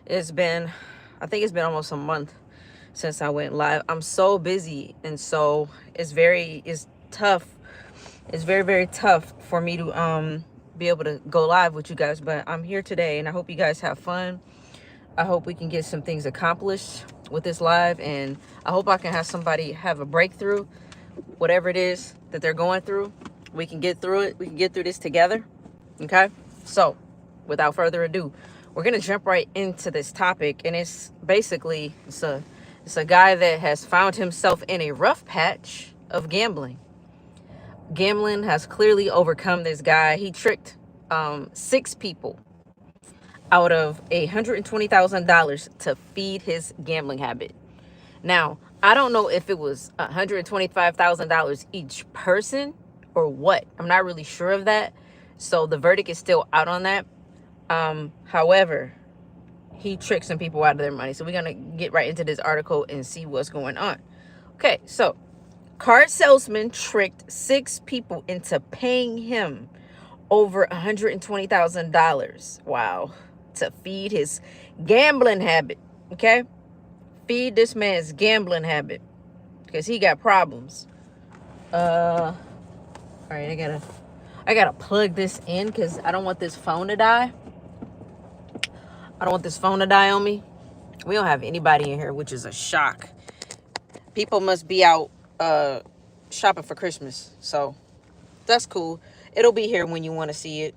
It's been, I think it's been almost a month since I went live. I'm so busy, and so it's tough. It's very, very tough for me to be able to go live with you guys, but I'm here today and I hope you guys have fun. I hope we can get some things accomplished with this live, and I hope I can have somebody have a breakthrough, whatever it is that they're going through. We can get through it. We can get through this together. Okay? So, without further ado, we're going to jump right into this topic, and it's basically it's a guy that has found himself in a rough patch of gambling. Gambling has clearly overcome this guy. He tricked 6 people out of $120,000 to feed his gambling habit. Now, I don't know if it was $125,000 each person or what. I'm not really sure of that. So the verdict is still out on that. However, he tricked some people out of their money. So we're going to get right into this article and see what's going on. Okay, so car salesman tricked 6 people into paying him over $120,000. Wow. To feed his gambling habit. Okay? Feed this man's gambling habit. Because he got problems. Alright, I gotta plug this in because I don't want this phone to die. I don't want this phone to die on me. We don't have anybody in here, which is a shock. People must be out shopping for Christmas. So that's cool. It'll be here when you want to see it.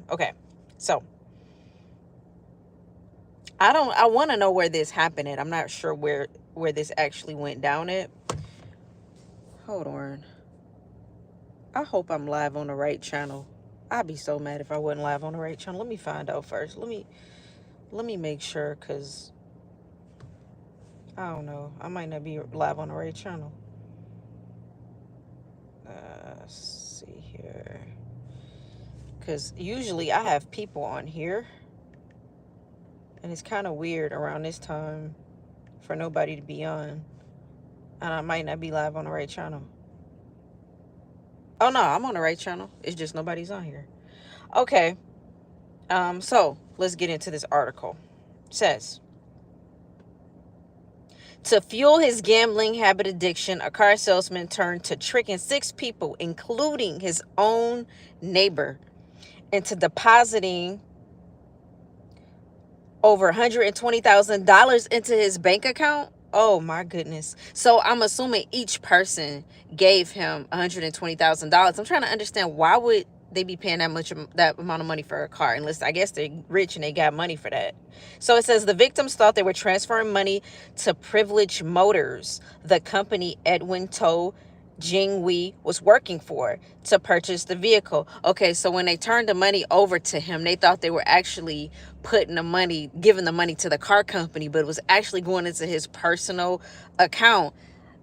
Okay. So I want to know where this happened at. I'm not sure where this actually went down at. Hold on. I hope I'm live on the right channel. I'd be so mad if I wasn't live on the right channel. Let me find out first. Let me make sure, because I don't know. I might not be live on the right channel. Let's see here. Because usually I have people on here. And it's kind of weird around this time for nobody to be on. And I might not be live on the right channel. Oh, no, I'm on the right channel. It's just nobody's on here. Okay. So let's get into this article. It says, to fuel his gambling habit addiction, a car salesman turned to tricking 6 people, including his own neighbor, into depositing over $120,000 into his bank account. Oh my goodness. So I'm assuming each person gave him $120,000. I'm trying to understand, why would they be paying that amount of money for a car? Unless, I guess, they're rich and they got money for that. So it says the victims thought they were transferring money to Privilege Motors, the company Edwin Toh Jingwei was working for, to purchase the vehicle. Okay, so when they turned the money over to him, they thought they were actually giving the money to the car company, but it was actually going into his personal account.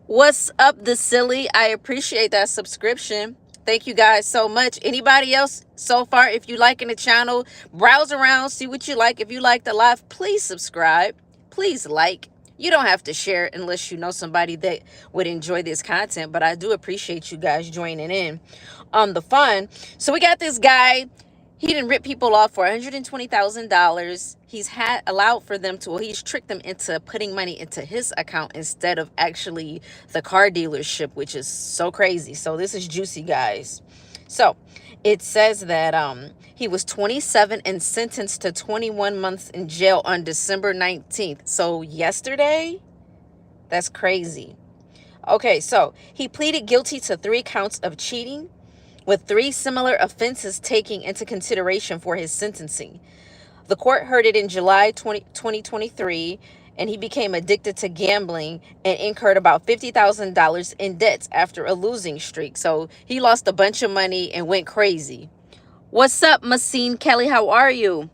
What's up, the silly? I appreciate that subscription. Thank you guys so much. Anybody else so far? If you liking the channel, browse around, see what you like. If you like the live, please subscribe. Please like. You don't have to share unless you know somebody that would enjoy this content, but I do appreciate you guys joining in on the fun. So we got this guy. He didn't rip people off for $120,000. He's tricked them into putting money into his account instead of actually the car dealership, which is so crazy. So this is juicy, guys. So it says that he was 27 and sentenced to 21 months in jail on December 19th. So yesterday? That's crazy. Okay, so he pleaded guilty to 3 counts of cheating, with 3 similar offenses taken into consideration for his sentencing. The court heard it in July 2023, and he became addicted to gambling and incurred about $50,000 in debts after a losing streak. So he lost a bunch of money and went crazy. What's up, Massine Kelly? How are you?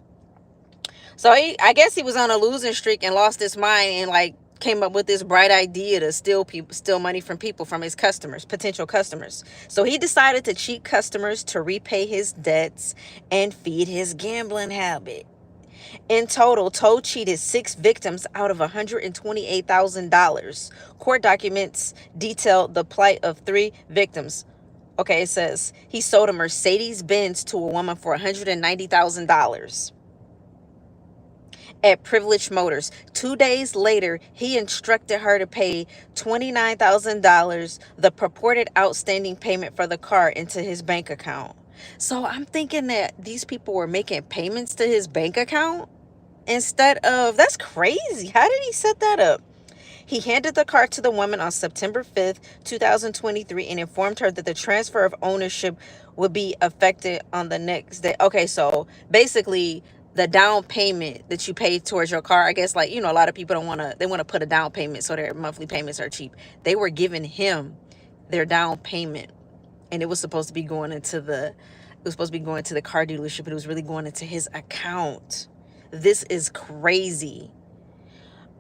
So I guess he was on a losing streak and lost his mind and came up with this bright idea to steal money from people, from his customers, potential customers. So he decided to cheat customers to repay his debts and feed his gambling habit. In total, Toh cheated 6 victims out of $128,000. Court documents detail the plight of 3 victims. Okay, it says he sold a Mercedes-Benz to a woman for $190,000. at Privilege Motors. 2 days later, he instructed her to pay $29,000, the purported outstanding payment for the car, into his bank account. So I'm thinking that these people were making payments to his bank account instead of, that's crazy. How did he set that up? He handed the car to the woman on September 5th, 2023, and informed her that the transfer of ownership would be effected on the next day. Okay, so basically the down payment that you pay towards your car, I guess, like, a lot of people they want to put a down payment so their monthly payments are cheap. They were giving him their down payment, and it was supposed to be going into the car dealership, but it was really going into his account. This is crazy.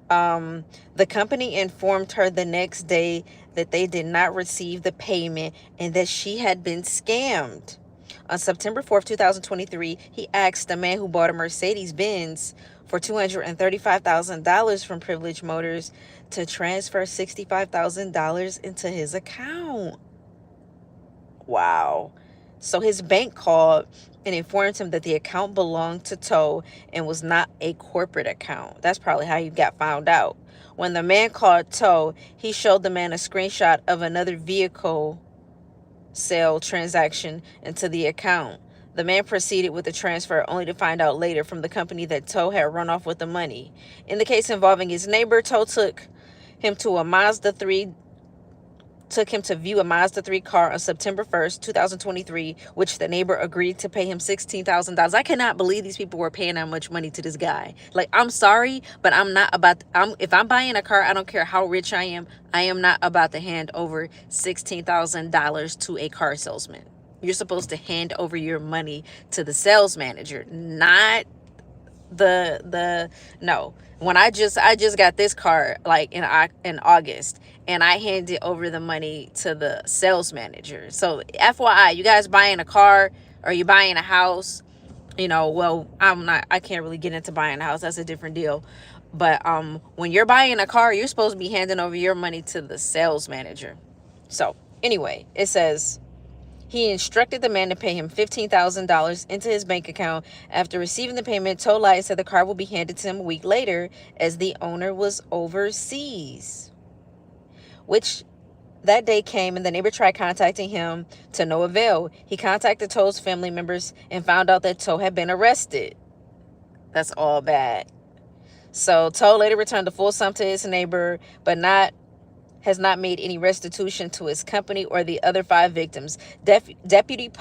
The company informed her the next day that they did not receive the payment and that she had been scammed. On September 4th, 2023, he asked the man who bought a Mercedes-Benz for $235,000 from Privilege Motors to transfer $65,000 into his account. Wow. So his bank called and informed him that the account belonged to Toe and was not a corporate account. That's probably how he got found out. When the man called Toe, he showed the man a screenshot of another vehicle sale transaction into the account. The man proceeded with the transfer, only to find out later from the company that Toe had run off with the money. In the case involving his neighbor, Toe took him to view a Mazda 3 car on September 1st, 2023, which the neighbor agreed to pay him $16,000. I cannot believe these people were paying that much money to this guy. Like, I'm sorry, but if I'm buying a car, I don't care how rich I am not about to hand over $16,000 to a car salesman. You're supposed to hand over your money to the sales manager, not no. When I just got this car like in August, and I handed over the money to the sales manager. So FYI, you guys buying a car or you buying a house, well, I can't really get into buying a house. That's a different deal. But when you're buying a car, you're supposed to be handing over your money to the sales manager. So anyway, it says he instructed the man to pay him $15,000 into his bank account. After receiving the payment, Toe lied and said the car will be handed to him a week later as the owner was overseas. Which that day came and the neighbor tried contacting him to no avail. He contacted Toe's family members and found out that Toe had been arrested. That's all bad. So Toe later returned the full sum to his neighbor, but has not made any restitution to his company or the other 5 victims. Deputy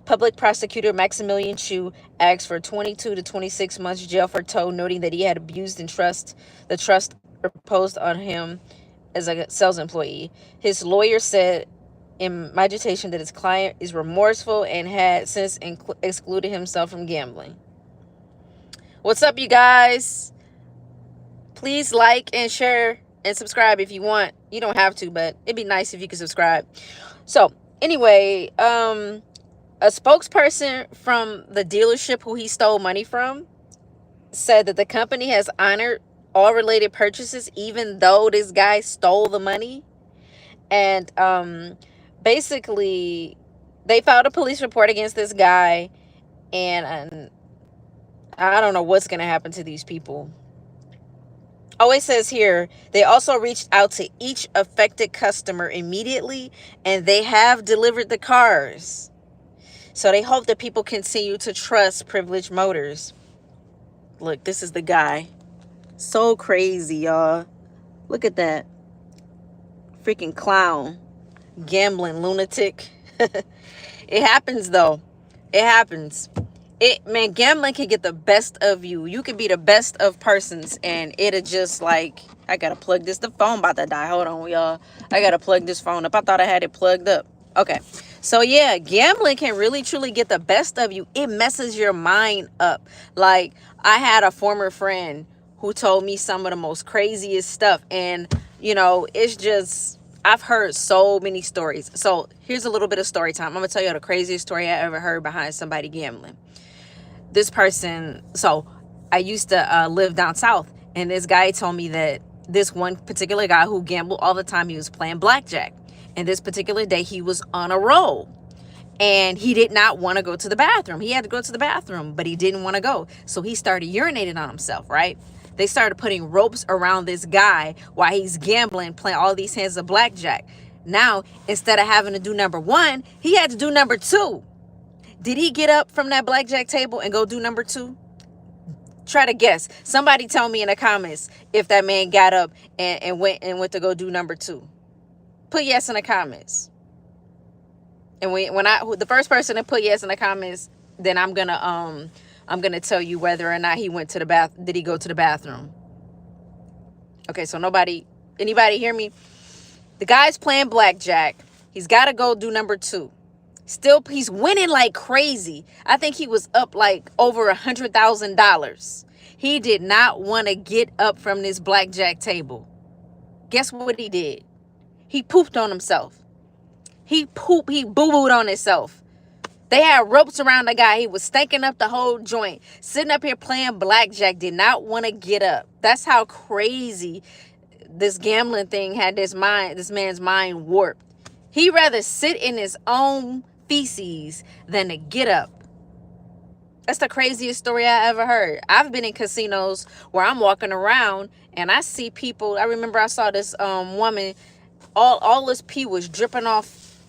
Public Prosecutor Maximilian Chu asked for 22 to 26 months jail for Toe, noting that he had abused the trust reposed on him as a sales employee. His lawyer said in agitation that his client is remorseful and had since excluded himself from gambling. What's up, you guys? Please like and share and subscribe if you want. You don't have to, but it'd be nice if you could subscribe. So anyway, a spokesperson from the dealership who he stole money from said that the company has honored all related purchases even though this guy stole the money. And basically they filed a police report against this guy, and I don't know what's gonna happen to these people. Oh, it says here, they also reached out to each affected customer immediately, and they have delivered the cars. So they hope that people continue to trust Privilege Motors. Look, this is the guy. So crazy, y'all. Look at that. Freaking clown. Gambling lunatic. It happens, though. It happens. Man, gambling can get the best of you. You can be the best of persons, and it'll just like, I gotta plug this. The phone about to die. Hold on, y'all. I gotta plug this phone up. I thought I had it plugged up. Okay. So yeah, gambling can really truly get the best of you. It messes your mind up. Like, I had a former friend who told me some of the most craziest stuff, and it's just, I've heard so many stories. So here's a little bit of story time. I'm gonna tell you the craziest story I ever heard behind somebody gambling. This person, so I used to live down south, and this guy told me that this one particular guy who gambled all the time, he was playing blackjack, and this particular day he was on a roll, And he did not want to go to the bathroom. He had to go to the bathroom, but he didn't want to go. So he started urinating on himself, right? They started putting ropes around this guy while he's gambling, playing all these hands of blackjack. Now, instead of having to do number one, he had to do number two. Did he get up from that blackjack table and go do number two? Try to guess. Somebody tell me in the comments if that man got up and went to go do number two. Put yes in the comments. And when the first person to put yes in the comments, then I'm gonna tell you whether or not he went to the bath. Did he go to the bathroom? Okay, so anybody hear me? The guy's playing blackjack. He's got to go do number two. Still, he's winning like crazy. I think he was up like over $100,000. He did not want to get up from this blackjack table. Guess what he did? He pooped on himself. He boo-booed on himself. They had ropes around the guy. He was stinking up the whole joint. Sitting up here playing blackjack. Did not want to get up. That's how crazy this gambling thing had this man's mind warped. He'd rather sit in his own feces than to get up. That's the craziest story I ever heard. I've been in casinos where I'm walking around and I see people. I remember I saw this woman. All this pee was dripping off,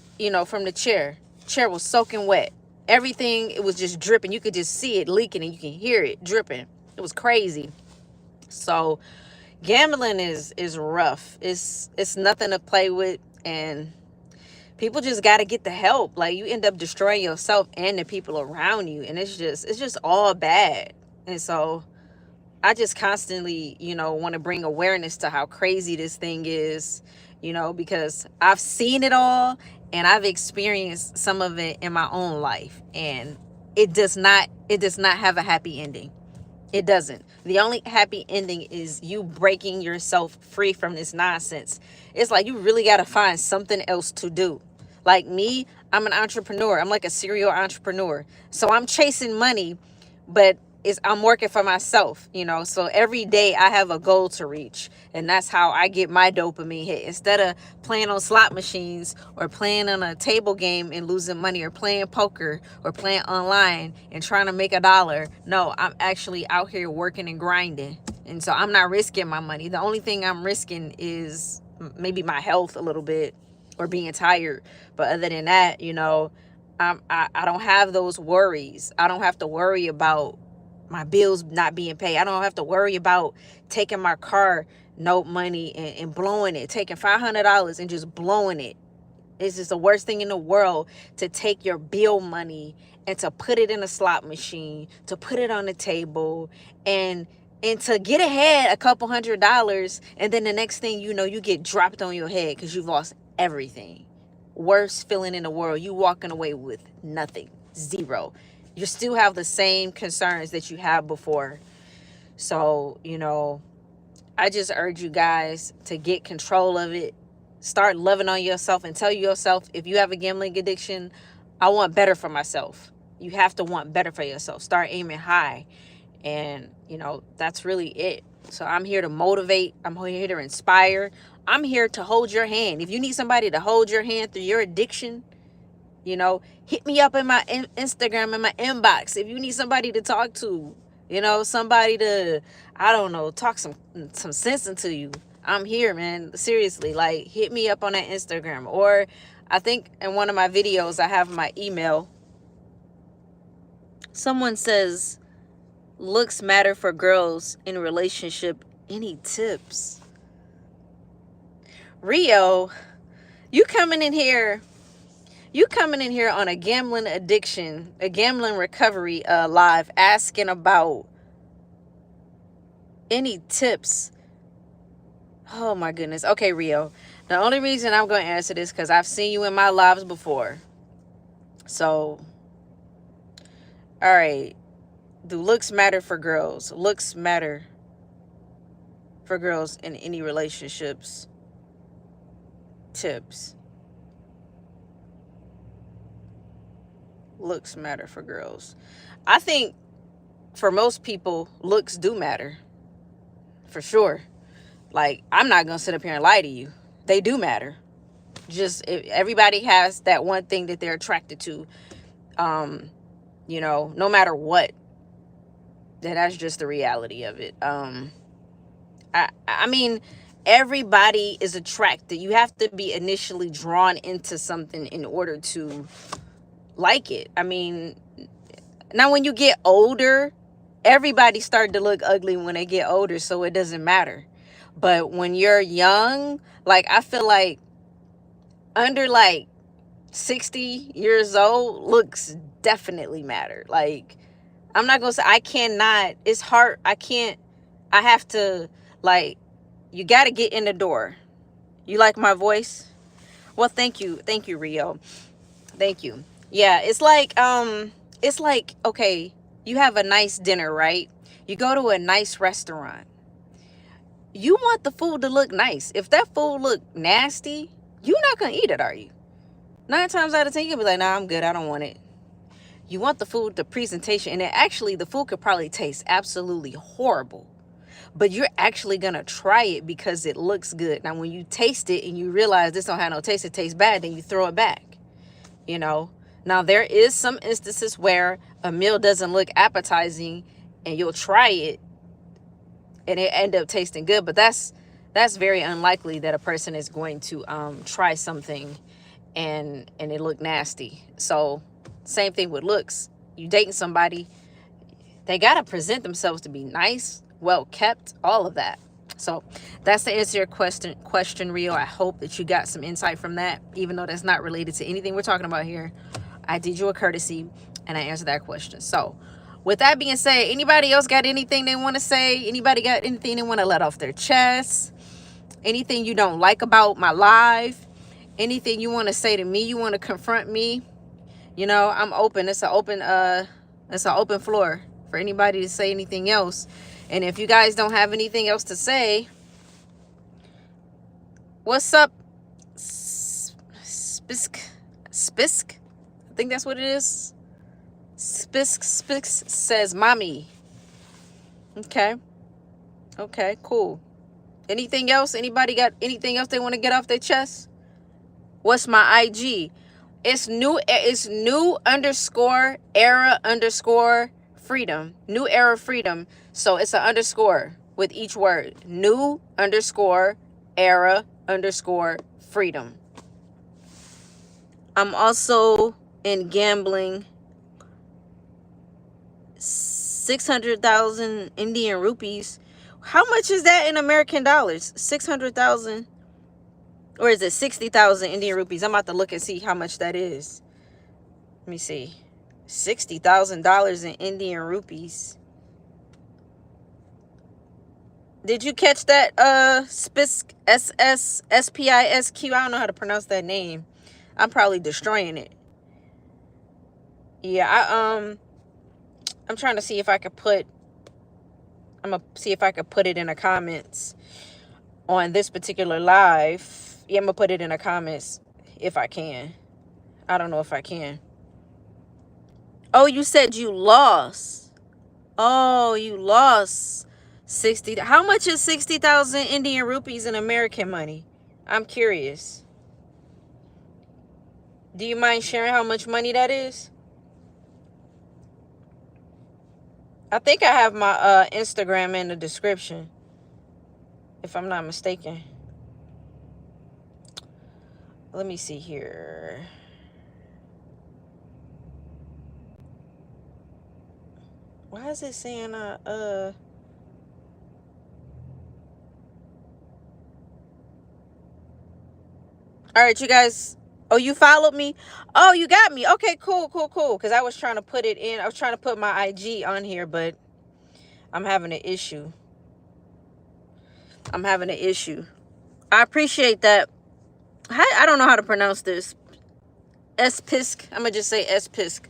from the chair. Chair was soaking wet. Everything, it was just dripping. You could just see it leaking and you can hear it dripping. It was crazy. So gambling is rough. It's nothing to play with, and people just got to get the help. Like, you end up destroying yourself and the people around you, and it's just all bad. And so I just constantly, want to bring awareness to how crazy this thing is, because I've seen it all and I've experienced some of it in my own life, and it does not have a happy ending. It doesn't. The only happy ending is you breaking yourself free from this nonsense. It's like you really got to find something else to do. Like me, I'm an entrepreneur. I'm like a serial entrepreneur. So I'm chasing money, but I'm working for myself, So every day I have a goal to reach, and that's how I get my dopamine hit. Instead of playing on slot machines or playing on a table game and losing money, or playing poker or playing online and trying to make $1, no, I'm actually out here working and grinding. And so I'm not risking my money. The only thing I'm risking is maybe my health a little bit, or being tired. But other than that, I don't have those worries. I don't have to worry about my bills not being paid. I don't have to worry about taking my car note money and blowing it, taking $500 and just blowing it. It's just the worst thing in the world to take your bill money and to put it in a slot machine, to put it on the table, and to get ahead a couple $100, and then the next thing you know, you get dropped on your head because you've lost everything. Worst feeling in the world. You walking away with nothing, zero. You still have the same concerns that you had before. So, I just urge you guys to get control of it. Start loving on yourself and tell yourself, if you have a gambling addiction, I want better for myself. You have to want better for yourself. Start aiming high. And, that's really it. So I'm here to motivate. I'm here to inspire. I'm here to hold your hand. If you need somebody to hold your hand through your addiction, hit me up in my Instagram, in my inbox. If you need somebody to talk to, somebody to, I don't know, talk some sense into you, I'm here, man. Seriously, like, hit me up on that Instagram. Or I think in one of my videos, I have my email. Someone says, looks matter for girls in a relationship. Any tips? Rio, you coming in here on a gambling addiction, a gambling recovery live, asking about any tips. Oh my goodness. Okay, Rio. The only reason I'm going to answer this because I've seen you in my lives before. So, all right. Do looks matter for girls? Looks matter for girls in any relationships. Tips. Looks matter for girls. I think for most people, looks do matter. For sure. Like, I'm not going to sit up here and lie to you. They do matter. Everybody has that one thing that they're attracted to, no matter what. Then that's just the reality of it. I mean, everybody is attracted. You have to be initially drawn into something in order to like it. I mean, now when you get older, everybody start to look ugly when they get older, so it doesn't matter. But when you're young, like, I feel like under like 60 years old, looks definitely matter. Like, I'm not gonna say I cannot, it's hard, I have to, like, you gotta get in the door. You like my voice? Well, thank you, Rio. Thank you. Yeah, it's like, okay, you have a nice dinner, right? You go to a nice restaurant. You want the food to look nice. If that food look nasty, you're not gonna eat it, are you? 9 times out of 10, you'll be like, nah, I'm good, I don't want it. You want the food, the presentation, and actually the food could probably taste absolutely horrible, but you're actually gonna try it because it looks good. Now, when you taste it and you realize this don't have no taste, it tastes bad, then you throw it back. Now there is some instances where a meal doesn't look appetizing and you'll try it and it end up tasting good, but that's very unlikely that a person is going to try something and it look nasty. So same thing with looks. You dating somebody, they got to present themselves to be nice, well kept, all of that. So that's the answer to your question, Rio. I hope that you got some insight from that, even though that's not related to anything we're talking about here. I did you a courtesy and I answered that question. So with that being said, anybody else got anything they want to say? Anybody got anything they want to let off their chest? Anything you don't like about my live? Anything you want to say to me? You want to confront me? I'm open. It's an open floor for anybody to say anything else. And if you guys don't have anything else to say, what's up? Spisk? I think that's what it is. Spisk says, mommy. Okay, cool. Anything else? Anybody got anything else they want to get off their chest? What's my IG? It's new _era_freedom. New era freedom. So it's an underscore with each word. New _era_freedom. I'm also in gambling. 600,000 Indian rupees. How much is that in American dollars? 600,000, or is it 60,000 Indian rupees? I'm about to look and see how much that is. Let me see. $60,000 in Indian rupees. Did you catch that? Spisk, SSSPISQ. I don't know how to pronounce that name. I'm probably destroying it. Yeah, I'm trying to see if I could put. I'm gonna see if I could put it in the comments on this particular live. Yeah, I'm gonna put it in the comments if I can. I don't know if I can. Oh, you said you lost. Oh, you lost 60. How much is 60,000 Indian rupees in American money? I'm curious. Do you mind sharing how much money that is? I think I have my Instagram in the description, if I'm not mistaken. Let me see here. Why is it saying all right, you guys. Oh, you followed me? Oh, you got me. Okay, cool. Because I was trying to put it in. I was trying to put my IG on here, but I'm having an issue. I appreciate that. I don't know how to pronounce this. Spisk. I'm going to just say Spisk.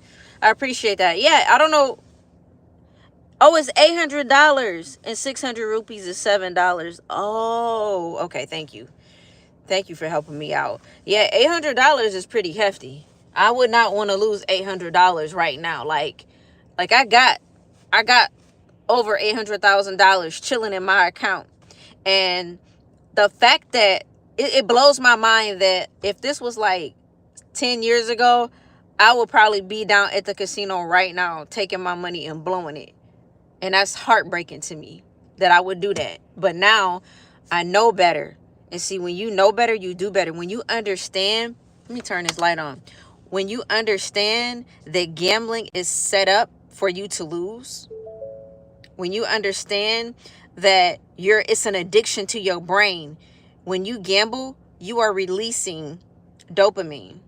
I appreciate that. Yeah, I don't know. Oh, it's $800 and 600 rupees is $7. Oh, okay. Thank you for helping me out. Yeah, $800 is pretty hefty. I would not want to lose $800 right now. Like I got over $800,000 chilling in my account, and the fact that it blows my mind that if this was like 10 years ago, I would probably be down at the casino right now taking my money and blowing it. And that's heartbreaking to me that I would do that. But now I know better. And see, when you know better, you do better. When you understand, let me turn this light on. When you understand that gambling is set up for you to lose, when you understand that it's an addiction to your brain, when you gamble, you are releasing dopamine.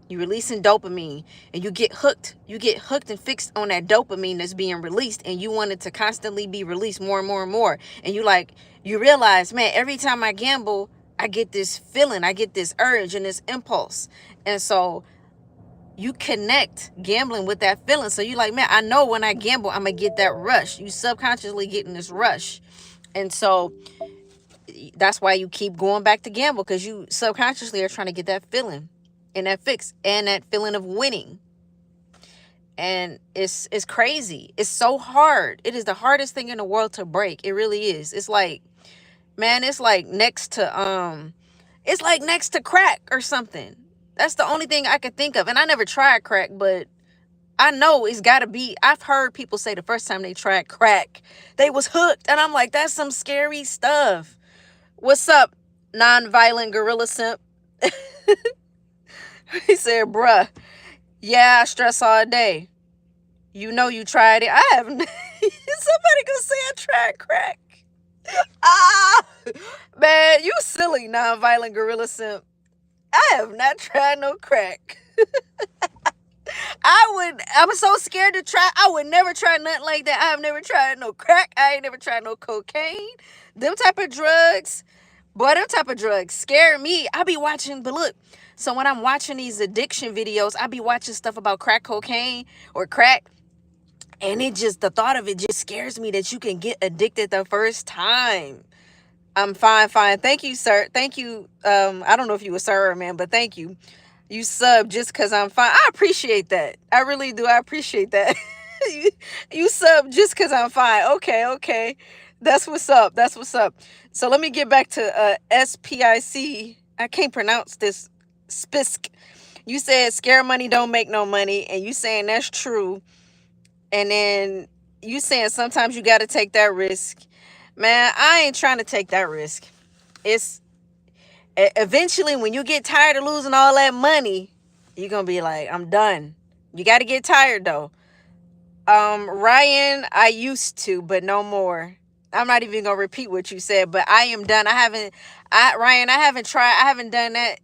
You're releasing dopamine and you get hooked. You get hooked and fixed on that dopamine that's being released, and you want it to constantly be released more and more and more. And you realize, man, every time I gamble, I get this feeling, I get this urge and this impulse. And so you connect gambling with that feeling. So you're like, man, I know when I gamble, I'm going to get that rush. You subconsciously getting this rush. And so that's why you keep going back to gamble, because you subconsciously are trying to get that feeling and that fix and that feeling of winning. And it's crazy. It's so hard. It is the hardest thing in the world to break. It really is. It's like, man, it's like next to crack or something. That's the only thing I could think of. And I never tried crack, but I know it's got to be. I've heard people say the first time they tried crack, they was hooked. And I'm like, that's some scary stuff. What's up, nonviolent gorilla simp? He said, bruh, yeah, I stress all day. You know you tried it. I haven't. Somebody gonna say I tried crack. Ah, man, you silly nonviolent gorilla simp. I have not tried no crack. I'm so scared to try. I would never try nothing like that. I have never tried no crack. I ain't never tried no cocaine. Them type of drugs. Boy, them type of drugs scare me. I be watching, but look, so when I'm watching these addiction videos, I be watching stuff about crack cocaine or crack. And the thought of it just scares me that you can get addicted the first time. I'm fine. Thank you, sir. Thank you. I don't know if you a sir or man, but thank you. You sub just because I'm fine. I appreciate that. I really do. I appreciate that. you sub just because I'm fine. Okay. That's what's up. So let me get back to SPIC. I can't pronounce this. SPISC. You said scare money don't make no money, and you saying that's true. And then you saying sometimes you got to take that risk. Man, I ain't trying to take that risk. It's eventually when you get tired of losing all that money, you're going to be like, I'm done. You got to get tired though. Ryan, I used to, but no more. I'm not even going to repeat what you said, but I am done. Ryan, I haven't done that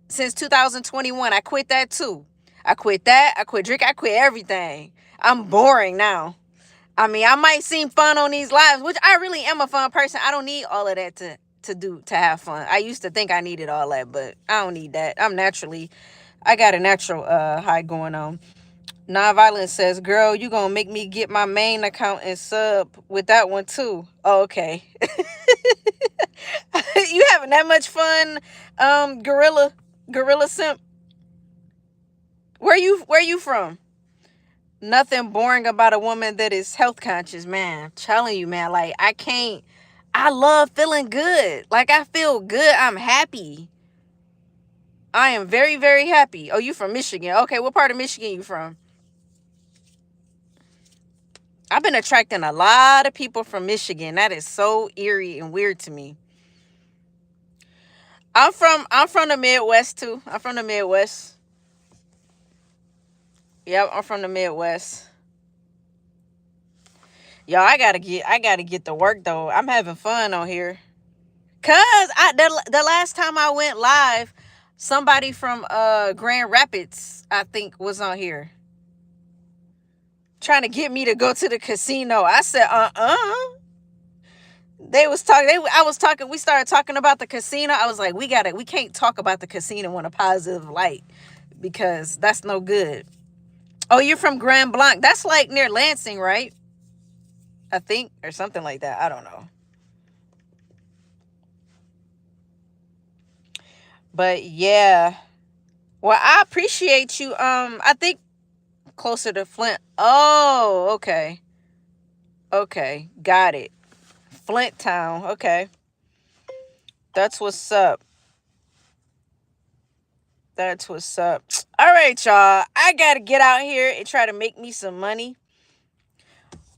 since 2021. I quit that too. I quit drinking, I quit everything. I'm boring now. I mean, I might seem fun on these lives, which I really am a fun person. I don't need all of that to have fun. I used to think I needed all that, but I don't need that. I got a natural high going on. Nonviolence says, girl, you gonna make me get my main account and sub with that one too. Oh, okay. You having that much fun, gorilla simp? Where you from? Nothing boring about a woman that is health conscious, man. I'm telling you, man, like I love feeling good. Like I feel good. I'm happy. I am very, very happy. Oh, you from Michigan. Okay, what part of Michigan you from? I've been attracting a lot of people from Michigan. That is so eerie and weird to me. I'm from the Midwest too. I'm from the Midwest. Yep, I'm from the Midwest. Yo, I gotta get to work though. I'm having fun on here. Cause the last time I went live, somebody from Grand Rapids, I think, was on here. Trying to get me to go to the casino. I said, They was talking. We started talking about the casino. I was like, we can't talk about the casino in a positive light because that's no good. Oh, you're from Grand Blanc. That's like near Lansing, right? I think, or something like that. I don't know. But yeah. Well, I appreciate you. I think closer to Flint. Oh, okay. Okay, got it. Flint town. Okay. That's what's up. That's what's up. All right, y'all. I gotta get out here and try to make me some money.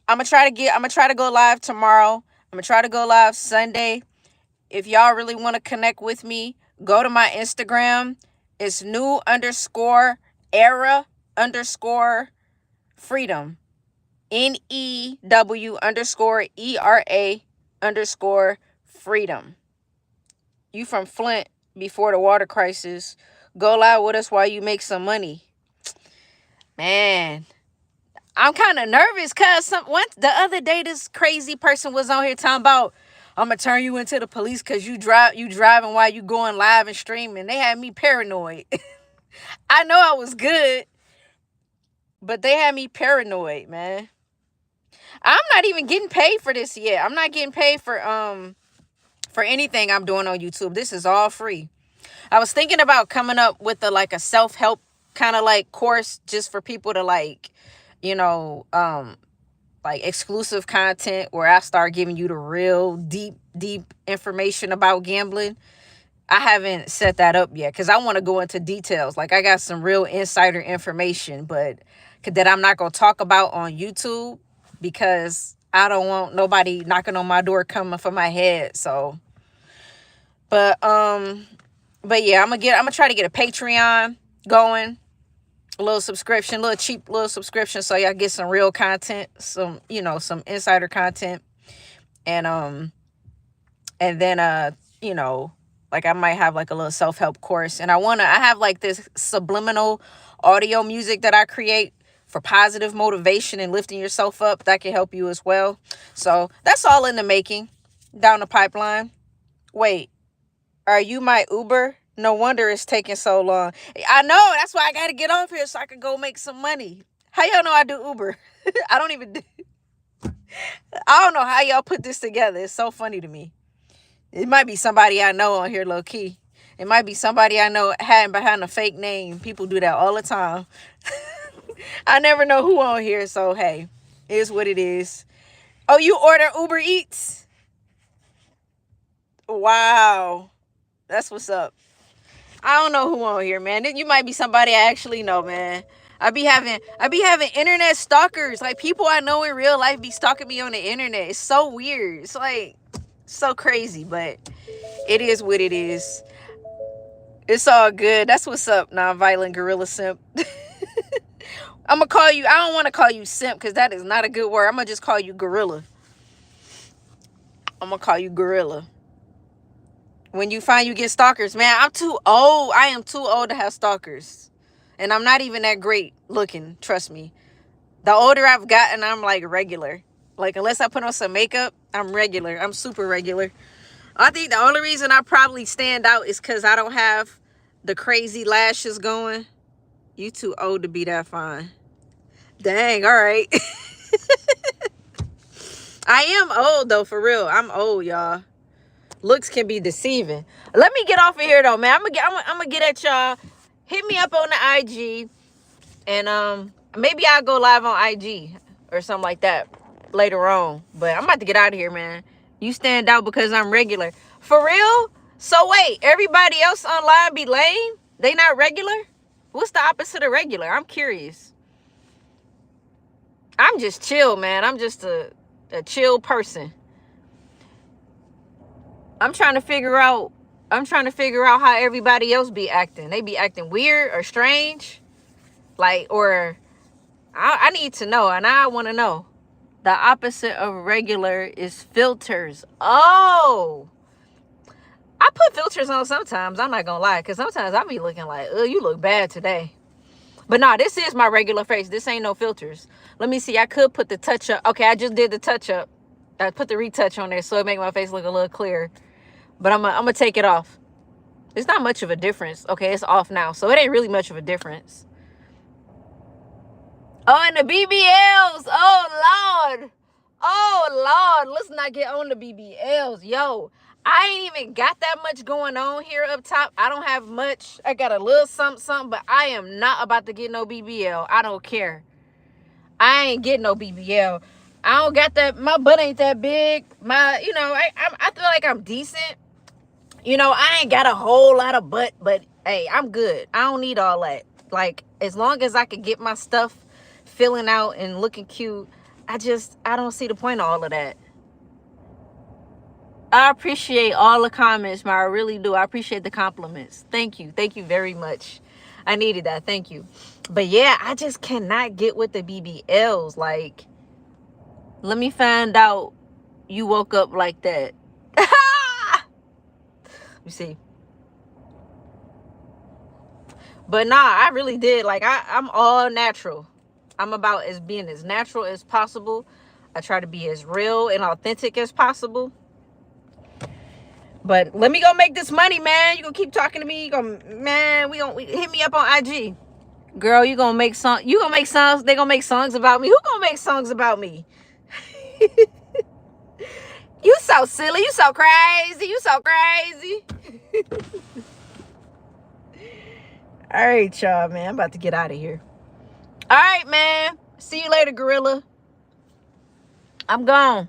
I'm gonna try to go live tomorrow. I'm gonna try to go live Sunday. If y'all really want to connect with me, go to my Instagram. It's new_era_freedom. NEW_ERA_freedom. You from Flint before the water crisis. Go live with us while you make some money. Man, I'm kind of nervous because the other day this crazy person was on here talking about, I'm gonna turn you into the police because you driving while you going live and streaming. They had me paranoid. I know I was good, but they had me paranoid, man. I'm not even getting paid for this yet. I'm not getting paid for anything I'm doing on YouTube. This is all free. I was thinking about coming up with a self-help kind of like course just for people to like exclusive content where I start giving you the real deep information about gambling. I haven't set that up yet because I want to go into details. Like I got some real insider information, but that I'm not going to talk about on YouTube because I don't want nobody knocking on my door coming for my head. So, but yeah, I'm gonna try to get a Patreon going, a little subscription, cheap little subscription, so y'all get some real content, some insider content, and then like I might have like a little self-help course, and I have like this subliminal audio music that I create for positive motivation and lifting yourself up that can help you as well. So that's all in the making, down the pipeline. Wait, are you my Uber? No wonder it's taking so long. I know. That's why I got to get off here so I can go make some money. How y'all know I do Uber? I don't know how y'all put this together. It's so funny to me. It might be somebody I know on here low key. It might be somebody I know hiding behind a fake name. People do that all the time. I never know who on here. So, hey, it is what it is. Oh, you order Uber Eats? Wow. That's what's up. I don't know who on here, man. You might be somebody I actually know, man. I be having internet stalkers. Like people I know in real life be stalking me on the internet. It's so weird. It's like so crazy, but it is what it is. It's all good. That's what's up, non-violent gorilla simp. I'm gonna call you. I don't want to call you simp because that is not a good word. I'm gonna just call you gorilla. I'm gonna call you gorilla. When you find you get stalkers, man, I'm too old. I am too old to have stalkers. And I'm not even that great looking, trust me. The older I've gotten, I'm like regular. Like unless I put on some makeup, I'm regular. I'm super regular. I think the only reason I probably stand out is because I don't have the crazy lashes going. You too old to be that fine. Dang, all right. I am old though, for real. I'm old, y'all. Looks can be deceiving. Let me get off of here though, man. I'm gonna get at y'all. Hit me up on the IG, and maybe I'll go live on IG or something like that later on. But I'm about to get out of here, man. You stand out because I'm regular. For real? So wait, everybody else online be lame? They not regular? What's the opposite of regular? I'm curious. I'm just chill, man. I'm just a chill person. I'm trying to figure out how everybody else be acting. They be acting weird or strange. Like, or I need to know, and I want to know. The opposite of regular is filters. Oh, I put filters on sometimes. I'm not going to lie, because sometimes I be looking like, oh, you look bad today. But nah, this is my regular face. This ain't no filters. Let me see. I could put the touch up. Okay, I just did the touch up. I put the retouch on there so it make my face look a little clearer. But I'm gonna take it off. It's not much of a difference. Okay, it's off now. So it ain't really much of a difference. Oh, and the BBLs. Oh, Lord. Oh, Lord. Let's not get on the BBLs. Yo, I ain't even got that much going on here up top. I don't have much. I got a little something, but I am not about to get no BBL. I don't care. I ain't getting no BBL. I don't got that. My butt ain't that big. I feel like I'm decent. You know, I ain't got a whole lot of butt, but hey, I'm good. I don't need all that. Like, as long as I can get my stuff filling out and looking cute, I don't see the point of all of that. I appreciate all the comments, man. I really do. I appreciate the compliments. Thank you. Thank you very much. I needed that. Thank you. But yeah, I just cannot get with the BBLs. Like, let me find out you woke up like that. You see. But nah, I really did. Like, I'm all natural. I'm about as being as natural as possible. I try to be as real and authentic as possible. But let me go make this money, man. You gonna keep talking to me? We gonna hit me up on IG. Girl, you gonna make songs. You gonna make songs. They gonna make songs about me. Who gonna make songs about me? You so silly. You so crazy. You so crazy. All right, y'all, man. I'm about to get out of here. All right, man. See you later, gorilla. I'm gone.